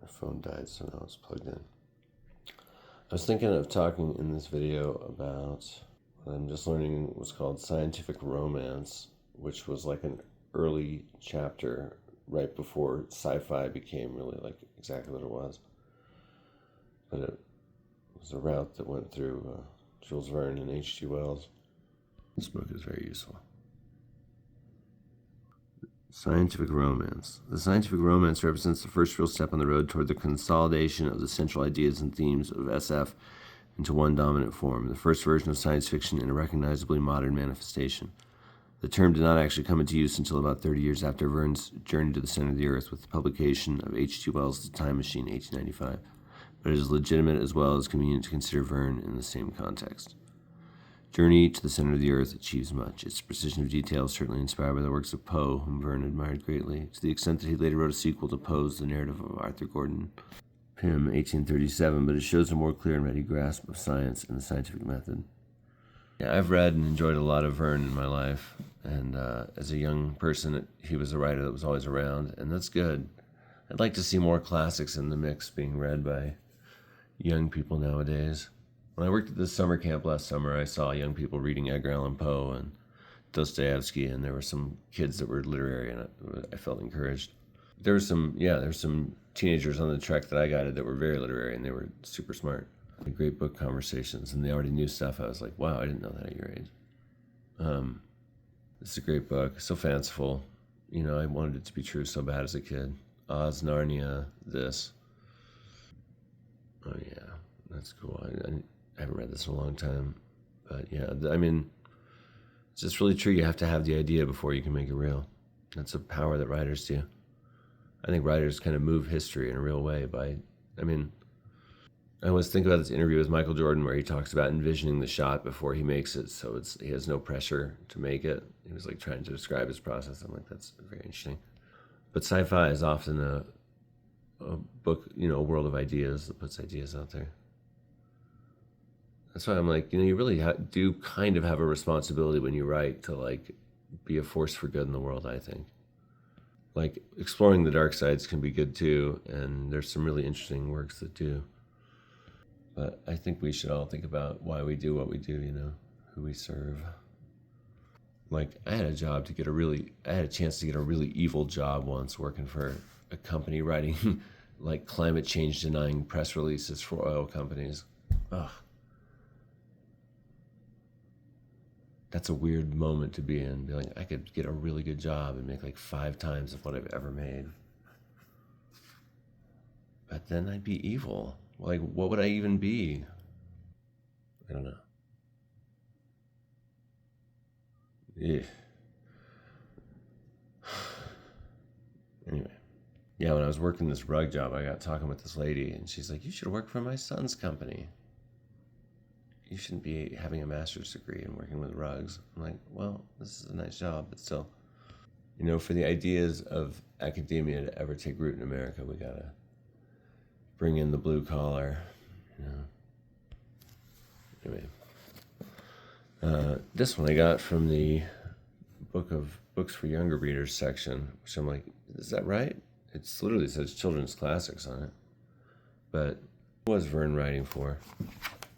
My phone died, so now it's plugged in. I was thinking of talking in this video about what I'm just learning was called scientific romance, which was like an early chapter right before sci-fi became really like exactly what it was. But it was a route that went through Jules Verne and H.G. Wells. This book is very useful. Scientific romance. The scientific romance represents the first real step on the road toward the consolidation of the central ideas and themes of SF into one dominant form, the first version of science fiction in a recognizably modern manifestation. The term did not actually come into use until about 30 years after Verne's Journey to the Center of the Earth with the publication of H.G. Wells' The Time Machine, 1895, but it is legitimate as well as convenient to consider Verne in the same context. Journey to the Center of the Earth achieves much. Its precision of detail is certainly inspired by the works of Poe, whom Verne admired greatly, to the extent that he later wrote a sequel to Poe's The Narrative of Arthur Gordon Pym, 1837, but it shows a more clear and ready grasp of science and the scientific method. Yeah, I've read and enjoyed a lot of Verne in my life, and as a young person, he was a writer that was always around, and that's good. I'd like to see more classics in the mix being read by young people nowadays. When I worked at this summer camp last summer, I saw young people reading Edgar Allan Poe and Dostoevsky, and there were some kids that were literary, and I felt encouraged. There were some teenagers on the trek that I guided that were very literary, and they were super smart. Great book conversations, and they already knew stuff. I was like, wow, I didn't know that at your age. It's a great book, so fanciful. You know, I wanted it to be true so bad as a kid. Oz, Narnia, this. Oh yeah, that's cool. I haven't read this in a long time, but yeah, I mean, it's just really true. You have to have the idea before you can make it real. That's a power that writers do. I think writers kind of move history in a real way I always think about this interview with Michael Jordan where he talks about envisioning the shot before he makes it, so he has no pressure to make it. He was like trying to describe his process. I'm like, that's very interesting. But sci-fi is often a book, a world of ideas that puts ideas out there. That's why I'm like, you really do kind of have a responsibility when you write to like be a force for good in the world, I think. Like exploring the dark sides can be good too, and there's some really interesting works that do. But I think we should all think about why we do what we do, who we serve. Like I had a chance to get a really evil job once working for a company writing like climate change denying press releases for oil companies. Ugh. That's a weird moment to be in. Be like, I could get a really good job and make like 5 times of what I've ever made. But then I'd be evil. Like, what would I even be? I don't know. Yeah. Anyway. Yeah, when I was working this rug job, I got talking with this lady, and she's like, you should work for my son's company. You shouldn't be having a master's degree and working with rugs. I'm like, well, this is a nice job, but still, for the ideas of academia to ever take root in America, we gotta bring in the blue collar, Anyway, this one I got from the book of books for younger readers section, which I'm like, is that right? It literally says children's classics on it. But what was Verne writing for?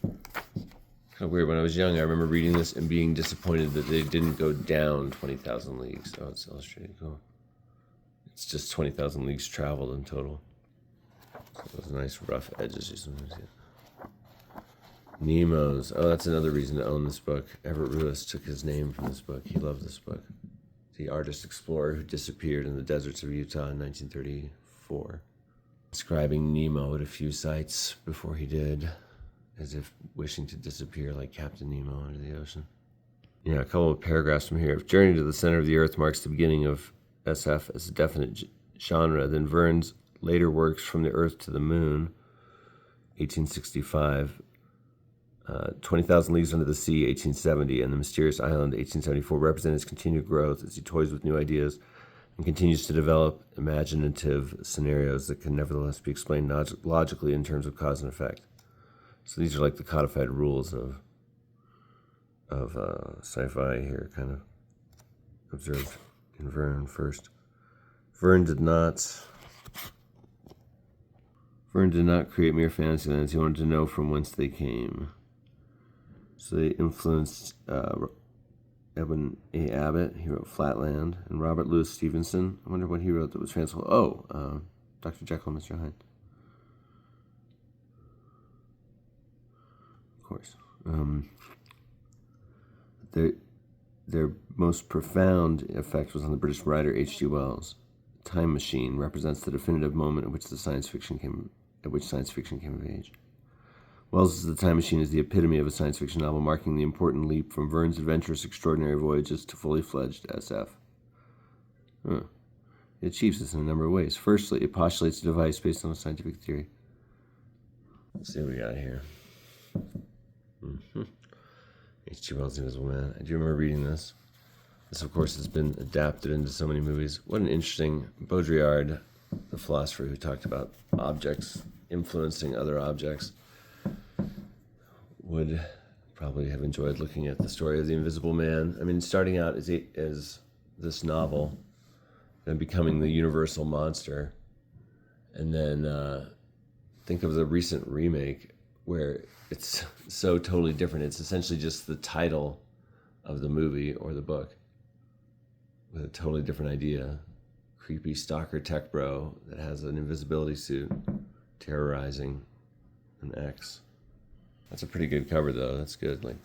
Kind of weird. When I was young, I remember reading this and being disappointed that they didn't go down 20,000 leagues. Oh, it's illustrated. Cool. It's just 20,000 leagues traveled in total. So those nice rough edges you sometimes get. Nemo's. Oh, that's another reason to own this book. Everett Ruiz took his name from this book. He loved this book. The artist explorer who disappeared in the deserts of Utah in 1934. Describing Nemo at a few sites before he did, as if wishing to disappear like Captain Nemo under the ocean. Yeah, a couple of paragraphs from here. If Journey to the Center of the Earth marks the beginning of SF as a definite genre, then Verne's later works From the Earth to the Moon, 1865, 20,000 Leagues Under the Sea, 1870, and The Mysterious Island, 1874, represent his continued growth as he toys with new ideas and continues to develop imaginative scenarios that can nevertheless be explained logically in terms of cause and effect. So these are like the codified rules of sci-fi here, kind of observed in Verne first. Verne did not Verne did not create mere fantasy lands. He wanted to know from whence they came. So they influenced Edwin A. Abbott. He wrote Flatland. And Robert Louis Stevenson. I wonder what he wrote that was fanciful. Dr. Jekyll and Mr. Hyde. Of course. Their most profound effect was on the British writer H.G. Wells. Time Machine represents the definitive moment at which science fiction came of age. Wells' The Time Machine is the epitome of a science fiction novel, marking the important leap from Verne's adventurous, extraordinary voyages to fully fledged SF. It achieves this in a number of ways. Firstly, it postulates a device based on a scientific theory. Let's see what we got here. H.G. Wells' Invisible Man. I do remember reading this. This, of course, has been adapted into so many movies. What an interesting Baudrillard, the philosopher who talked about objects influencing other objects, would probably have enjoyed looking at the story of the Invisible Man. I mean, starting out as this novel, then becoming the universal monster, and then think of the recent remake where it's so totally different. It's essentially just the title of the movie or the book with a totally different idea. Creepy stalker tech bro that has an invisibility suit terrorizing an ex. That's a pretty good cover, though. That's good. Like,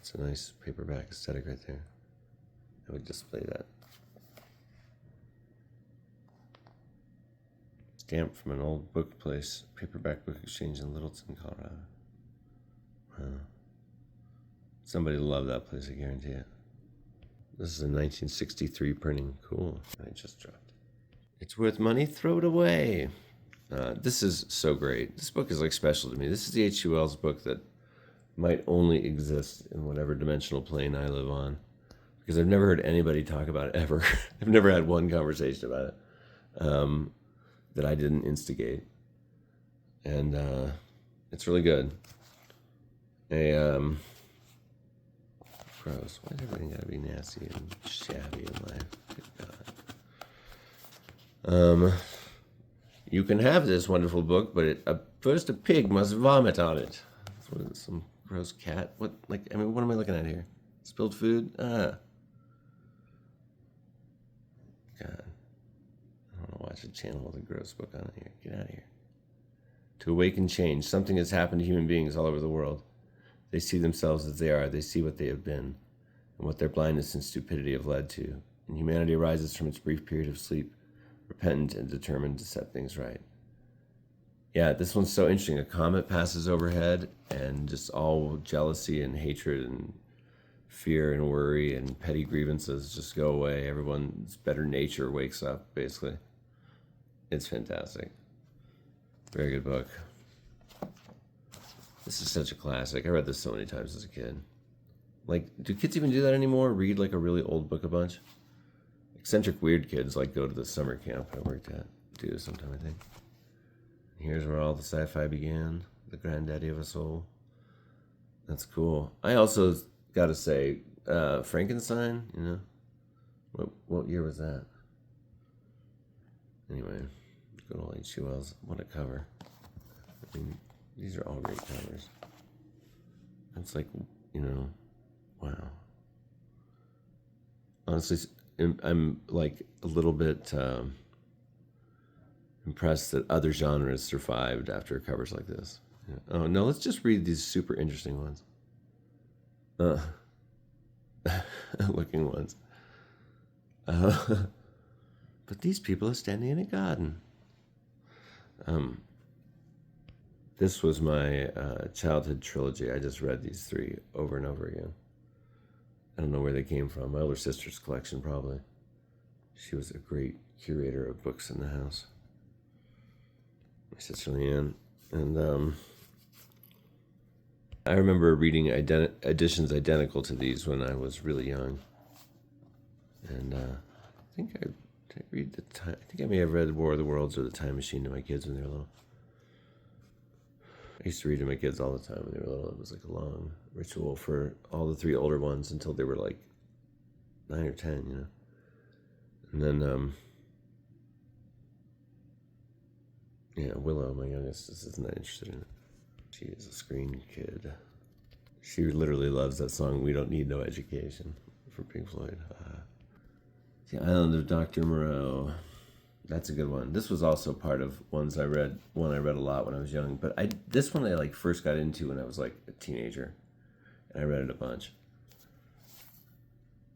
it's a nice paperback aesthetic right there. I would display that. Stamp from an old book place, paperback book exchange in Littleton, Colorado. Wow. Somebody loved that place, I guarantee it. This is a 1963 printing. Cool. I just dropped it. It's worth money, throw it away. This is so great. This book is like special to me. This is the H.G. Wells book that might only exist in whatever dimensional plane I live on, because I've never heard anybody talk about it ever. I've never had one conversation about it that I didn't instigate, and it's really good. Gross. Why does everything gotta be nasty and shabby in life? Good God. You can have this wonderful book, but first a pig must vomit on it. Some gross cat. What am I looking at here? Spilled food? God. I don't want to watch a channel with a gross book on it here. Get out of here. To awaken change. Something has happened to human beings all over the world. They see themselves as they are. They see what they have been and what their blindness and stupidity have led to. And humanity arises from its brief period of sleep, repentant and determined to set things right. Yeah, this one's so interesting. A comet passes overhead, and just all jealousy and hatred and fear and worry and petty grievances just go away. Everyone's better nature wakes up, basically. It's fantastic. Very good book. This is such a classic. I read this so many times as a kid. Like, do kids even do that anymore? Read like a really old book a bunch? Eccentric weird kids like go to the summer camp I worked at. Do this sometime, I think. Here's where all the sci-fi began. The granddaddy of us all. That's cool. I also gotta say, Frankenstein, you know? What year was that? Anyway, good old H.G. Wells. What a cover. I mean, these are all great covers. It's like, you know, wow. Honestly, I'm like a little bit impressed that other genres survived after covers like this. Yeah. Oh, no, let's just read these super interesting ones. Looking ones. But these people are standing in a garden. This was my childhood trilogy. I just read these three over and over again. I don't know where they came from. My older sister's collection, probably. She was a great curator of books in the house. My sister Leanne. And I remember reading editions identical to these when I was really young. And I think I think I may have read War of the Worlds or The Time Machine to my kids when they were little. I used to read to my kids all the time when they were little. It was like a long ritual for all the three older ones until they were like 9 or 10, you know. And then, Yeah, Willow, my youngest, isn't that interested in it. She is a screen kid. She literally loves that song, We Don't Need No Education, from Pink Floyd. The Island of Dr. Moreau. That's a good one. This was also part of ones I read. One I read a lot when I was young, but this one I like first got into when I was like a teenager, and I read it a bunch.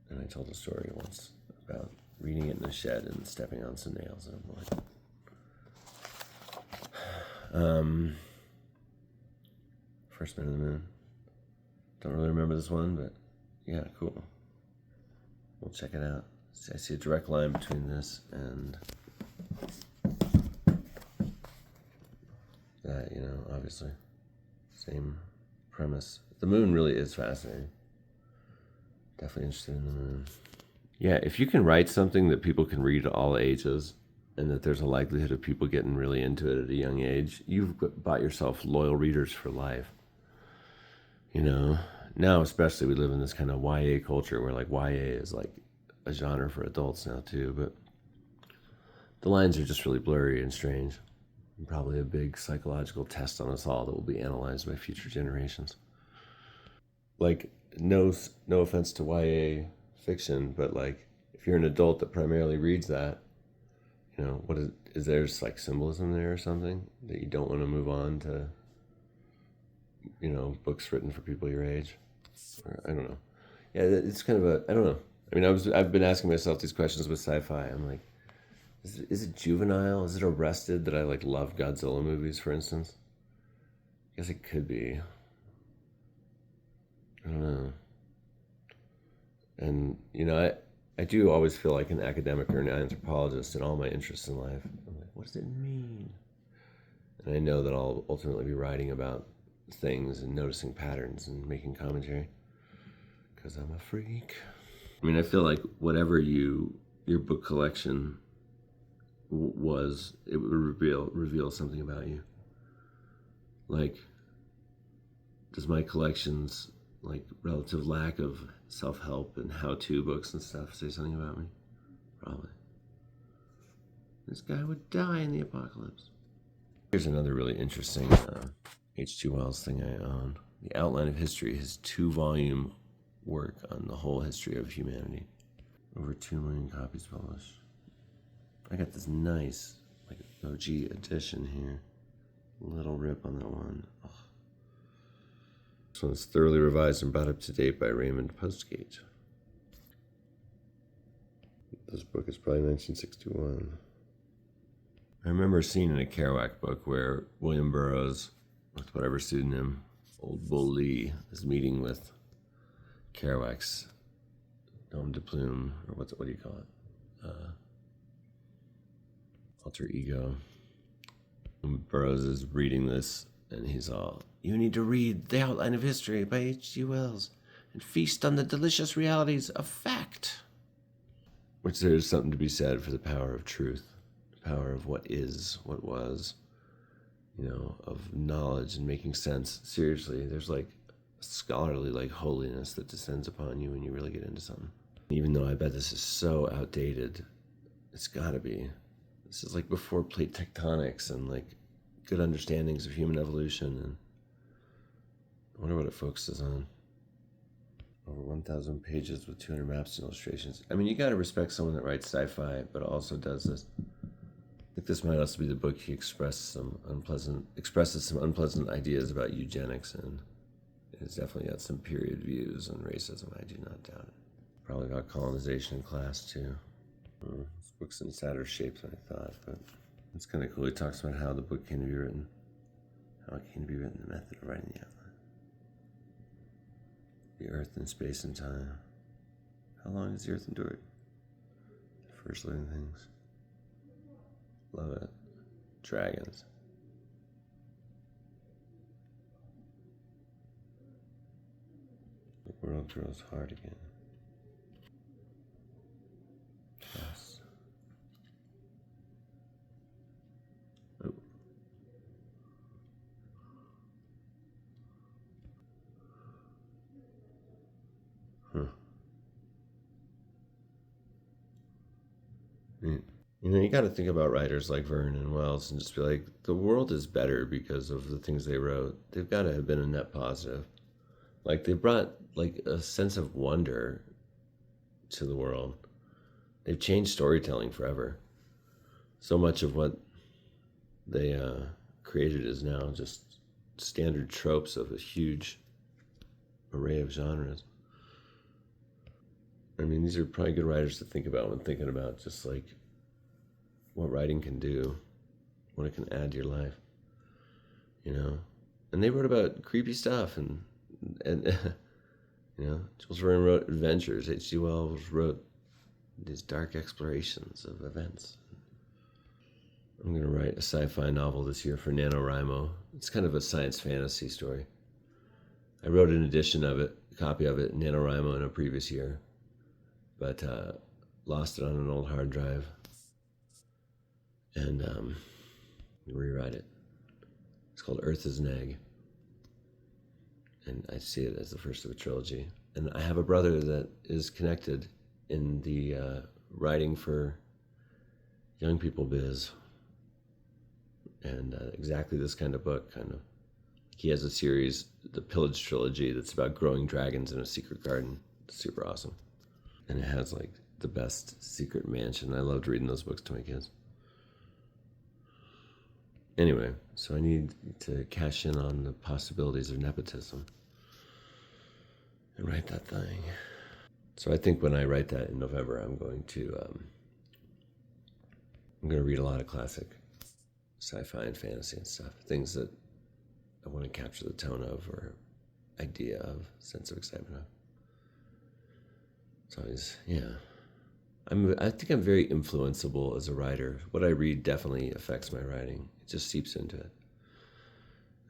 And I told a story once about reading it in the shed and stepping on some nails. And I'm like, First Man in the Moon. Don't really remember this one, but yeah, cool. We'll check it out. I see a direct line between this and that, obviously. Same premise. The moon really is fascinating. Definitely interested in the moon. Yeah, if you can write something that people can read at all ages, and that there's a likelihood of people getting really into it at a young age, you've bought yourself loyal readers for life. Now especially we live in this kind of YA culture where like YA is like a genre for adults now too, but the lines are just really blurry and strange. And probably a big psychological test on us all that will be analyzed by future generations. Like, no offense to YA fiction, but like if you're an adult that primarily reads that, what is there just like symbolism there or something that you don't want to move on to, books written for people your age? Or, I don't know. Yeah, it's kind of I don't know. I mean, I've been asking myself these questions with sci-fi. I'm like, is it juvenile? Is it arrested that I like love Godzilla movies, for instance? I guess it could be. I don't know. And I do always feel like an academic or an anthropologist in all my interests in life. I'm like, what does it mean? And I know that I'll ultimately be writing about things and noticing patterns and making commentary because I'm a freak. I mean, I feel like whatever your book collection was, it would reveal something about you. Like, does my collection's like relative lack of self-help and how-to books and stuff say something about me? Probably. This guy would die in the apocalypse. Here's another really interesting H.G. Wells thing I own. The Outline of History, his 2-volume work on the whole history of humanity. Over 2 million copies published. I got this nice, like, OG edition here. Little rip on that one. Ugh. This one's thoroughly revised and brought up to date by Raymond Postgate. This book is probably 1961. I remember seeing in a Kerouac book where William Burroughs, with whatever pseudonym, Old Bull Lee, is meeting with Kerouac's nom de plume, or what do you call it? Alter ego. And Burroughs is reading this, and he's all, "You need to read The Outline of History by H.G. Wells and feast on the delicious realities of fact." Which there's something to be said for the power of truth, the power of what is, what was, of knowledge and making sense. Seriously, there's like a scholarly like holiness that descends upon you when you really get into something. Even though I bet this is so outdated, it's gotta be. This is like before plate tectonics and like good understandings of human evolution. And I wonder what it focuses on. Over 1,000 pages with 200 maps and illustrations. I mean, you gotta respect someone that writes sci-fi, but also does this. I think this might also be the book he expresses some unpleasant ideas about eugenics, and it's definitely got some period views on racism. I do not doubt it. Probably about colonization in class too. This book's in sadder shape than I thought, but it's kind of cool. He talks about how the book came to be written, the method of writing the outline. The earth in space and time. How long has the earth endured? The first living things. Love it. Dragons. The world grows hard again. Yes. Oh. Huh. Neat. You got to think about writers like Verne and Wells and just be like, the world is better because of the things they wrote. They've got to have been a net positive. Like they brought like a sense of wonder to the world. They've changed storytelling forever. So much of what they created is now just standard tropes of a huge array of genres. I mean, these are probably good writers to think about when thinking about just like what writing can do, what it can add to your life, And they wrote about creepy stuff, and Jules Verne wrote adventures. H.G. Wells wrote these dark explorations of events. I'm going to write a sci-fi novel this year for NaNoWriMo. It's kind of a science fantasy story. I wrote an edition of it, a copy of it, in NaNoWriMo in a previous year, but lost it on an old hard drive and rewrite it. It's called Earth is an Egg, and I see it as the first of a trilogy. And I have a brother that is connected in the writing for young people biz, and exactly this kind of book, kind of. He has a series, the Pillage trilogy, that's about growing dragons in a secret garden. It's super awesome, and it has like the best secret mansion. I loved reading those books to my kids. Anyway, so I need to cash in on the possibilities of nepotism and write that thing. So I think when I write that in November, I'm going to read a lot of classic sci-fi and fantasy and stuff, things that I want to capture the tone of, or idea of, sense of excitement of. It's always, I think I'm very influenceable as a writer. What I read definitely affects my writing. It just seeps into it.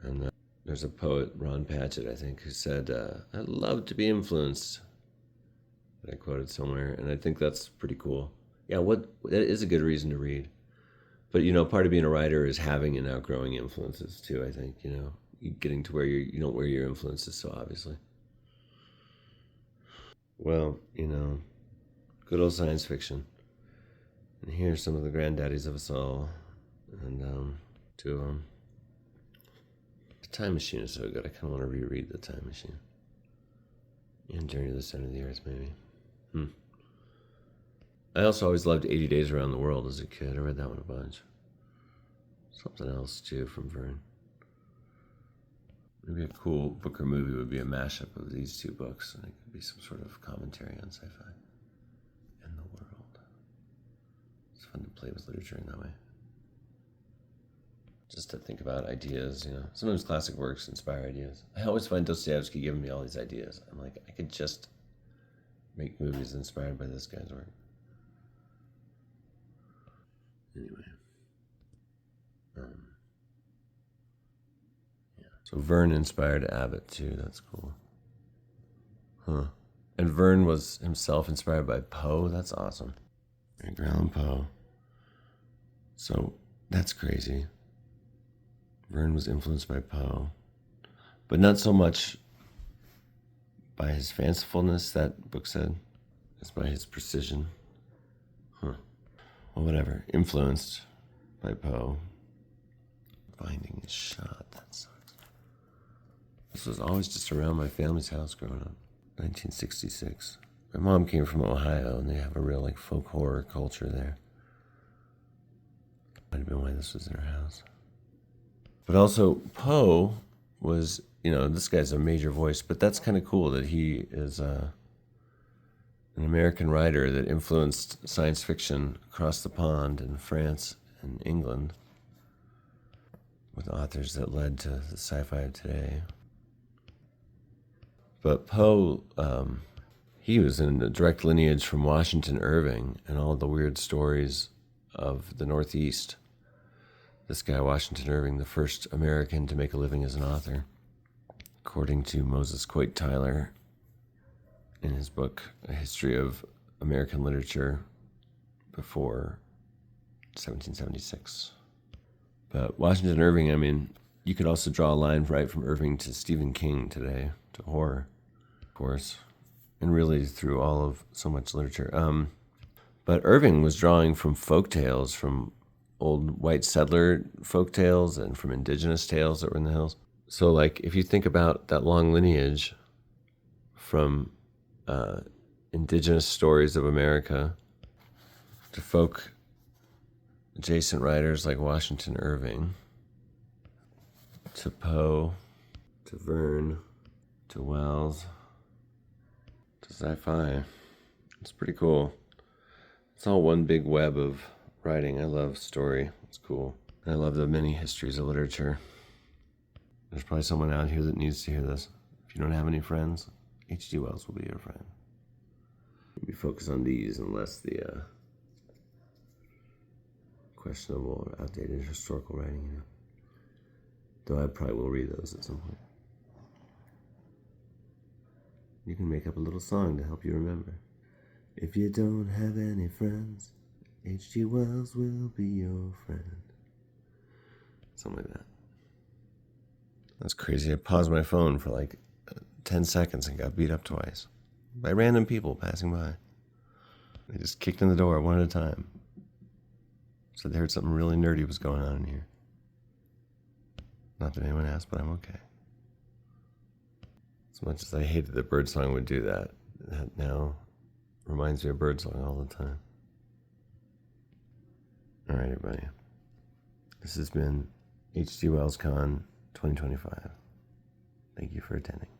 And there's a poet, Ron Patchett, I think, who said, "I'd love to be influenced." That I quoted somewhere, and I think that's pretty cool. Yeah, that is a good reason to read. But part of being a writer is having and outgrowing influences too. I think getting to where you don't wear your influences so obviously. Well, good old science fiction. And here's some of the granddaddies of us all, and two of them. The Time Machine is so good. I kind of want to reread The Time Machine. And Journey to the Center of the Earth, maybe. I also always loved 80 Days Around the World as a kid. I read that one a bunch. Something else, too, from Verne. Maybe a cool book or movie would be a mashup of these two books, and it could be some sort of commentary on sci-fi and the world. It's fun to play with literature in that way. Just to think about ideas, Sometimes classic works inspire ideas. I always find Dostoevsky giving me all these ideas. I'm like, I could just make movies inspired by this guy's work. Anyway. So Verne inspired Abbott too. That's cool. And Verne was himself inspired by Poe. That's awesome. Edgar Allan Poe. So that's crazy. Verne was influenced by Poe, but not so much by his fancifulness, that book said, as by his precision. Well, whatever. Influenced by Poe. Finding his shot. That sucks. This was always just around my family's house growing up. 1966. My mom came from Ohio, and they have a real folk horror culture there. Might have been why this was in our house. But also, Poe was, this guy's a major voice, but that's kind of cool that he is an American writer that influenced science fiction across the pond in France and England with authors that led to the sci-fi of today. But Poe, he was in a direct lineage from Washington Irving and all the weird stories of the Northeast. This guy, Washington Irving, the first American to make a living as an author, according to Moses Coit Tyler in his book, A History of American Literature before 1776. But Washington Irving, you could also draw a line right from Irving to Stephen King today, to horror, of course, and really through all of so much literature. But Irving was drawing from folk tales, from old white settler folk tales and from indigenous tales that were in the hills. So, like, if you think about that long lineage from indigenous stories of America to folk adjacent writers like Washington Irving, to Poe, to Verne, to Wells, to sci-fi. It's pretty cool. It's all one big web of writing. I love story. It's cool. I love the many histories of literature. There's probably someone out here that needs to hear this. If you don't have any friends, H.G. Wells will be your friend. Maybe focus on these and less the questionable or outdated historical writing, you know. Though I probably will read those at some point. You can make up a little song to help you remember. If you don't have any friends, H.G. Wells will be your friend. Something like that. That's crazy. I paused my phone for like 10 seconds and got beat up twice by random people passing by. They just kicked in the door one at a time. Said they heard something really nerdy was going on in here. Not that anyone asked, but I'm okay. As much as I hated that birdsong would do that, that now reminds me of birdsong all the time. All right, everybody. This has been H.G. Wells Con 2025. Thank you for attending.